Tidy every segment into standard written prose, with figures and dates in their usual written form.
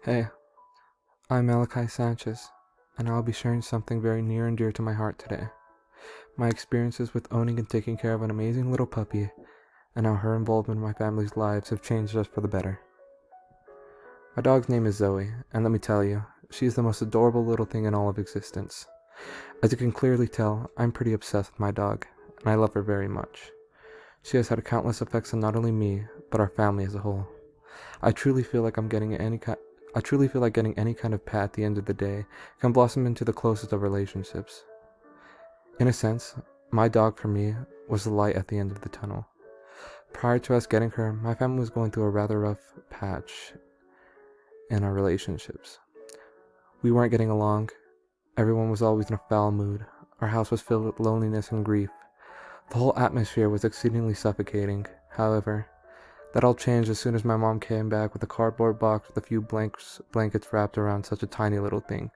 Hey, I'm Malachi Sanchez, and I'll be sharing something very near and dear to my heart today. My experiences with owning and taking care of an amazing little puppy, and how her involvement in my family's lives have changed us for the better. My dog's name is Zoe, and let me tell you, she is the most adorable little thing in all of existence. As you can clearly tell, I'm pretty obsessed with my dog, and I love her very much. She has had countless effects on not only me, but our family as a whole. I truly feel like getting any kind of pet at the end of the day can blossom into the closest of relationships. In a sense, my dog for me was the light at the end of the tunnel. Prior to us getting her, my family was going through a rather rough patch in our relationships. We weren't getting along. Everyone was always in a foul mood. Our house was filled with loneliness and grief. The whole atmosphere was exceedingly suffocating. However, that all changed as soon as my mom came back with a cardboard box with a few blankets wrapped around such a tiny little thing.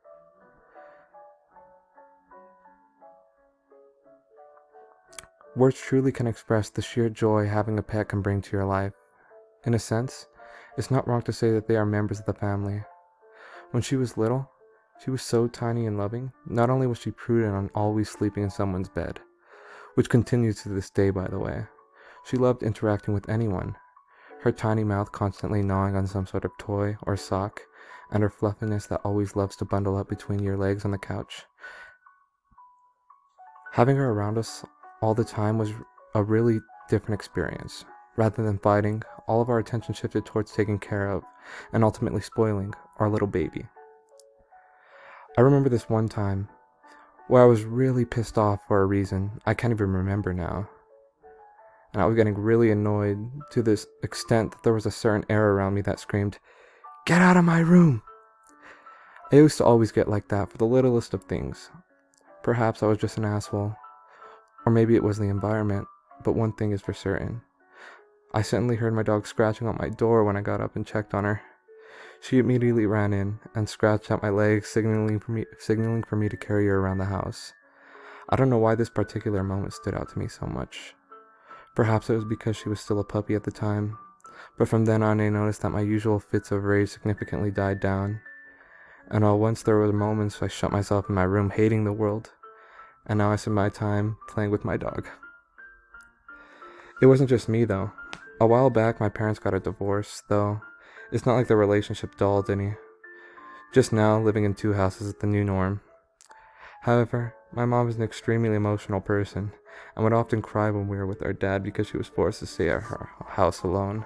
Words truly can express the sheer joy having a pet can bring to your life. In a sense, it's not wrong to say that they are members of the family. When she was little, she was so tiny and loving. Not only was she prudent on always sleeping in someone's bed, which continues to this day by the way, she loved interacting with anyone. Her tiny mouth constantly gnawing on some sort of toy or sock, and her fluffiness that always loves to bundle up between your legs on the couch. Having her around us all the time was a really different experience. Rather than fighting, all of our attention shifted towards taking care of, and ultimately spoiling, our little baby. I remember this one time where I was really pissed off for a reason I can't even remember now. And I was getting really annoyed to this extent that there was a certain air around me that screamed, "Get out of my room!" I used to always get like that for the littlest of things. Perhaps I was just an asshole, or maybe it was the environment, but one thing is for certain. I suddenly heard my dog scratching on my door when I got up and checked on her. She immediately ran in and scratched at my legs, signaling for me to carry her around the house. I don't know why this particular moment stood out to me so much. Perhaps it was because she was still a puppy at the time, but from then on I noticed that my usual fits of rage significantly died down, and all once there were moments I shut myself in my room hating the world, and now I spend my time playing with my dog. It wasn't just me though. A while back my parents got a divorce, though it's not like the relationship dulled any. Just now, living in two houses is the new norm. However, my mom is an extremely emotional person, and would often cry when we were with our dad because she was forced to stay at her house alone.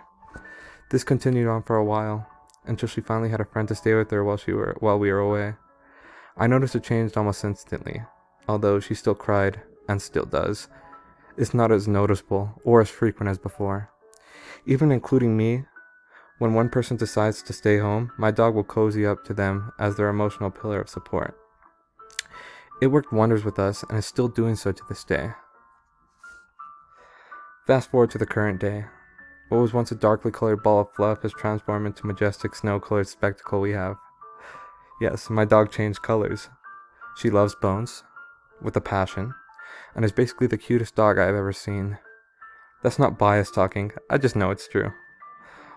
This continued on for a while, until she finally had a friend to stay with her while we were away. I noticed it changed almost instantly, although she still cried, and still does. It's not as noticeable or as frequent as before. Even including me, when one person decides to stay home, my dog will cozy up to them as their emotional pillar of support. It worked wonders with us and is still doing so to this day. Fast forward to the current day. What was once a darkly colored ball of fluff has transformed into a majestic snow-colored spectacle we have. Yes, my dog changed colors. She loves Bones, with a passion, and is basically the cutest dog I've ever seen. That's not bias talking, I just know it's true.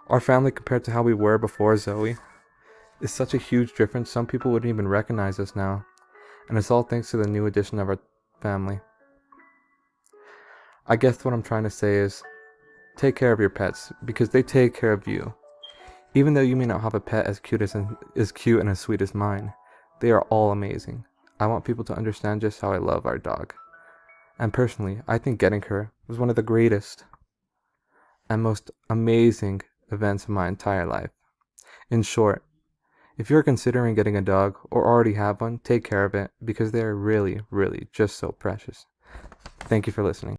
Our family compared to how we were before Zoe is such a huge difference some people wouldn't even recognize us now, and it's all thanks to the new addition of our family. I guess what I'm trying to say is, take care of your pets, because they take care of you. Even though you may not have a pet as cute and as sweet as mine, they are all amazing. I want people to understand just how I love our dog. And personally, I think getting her was one of the greatest and most amazing events of my entire life. In short, if you're considering getting a dog or already have one, take care of it because they are really, really just so precious. Thank you for listening.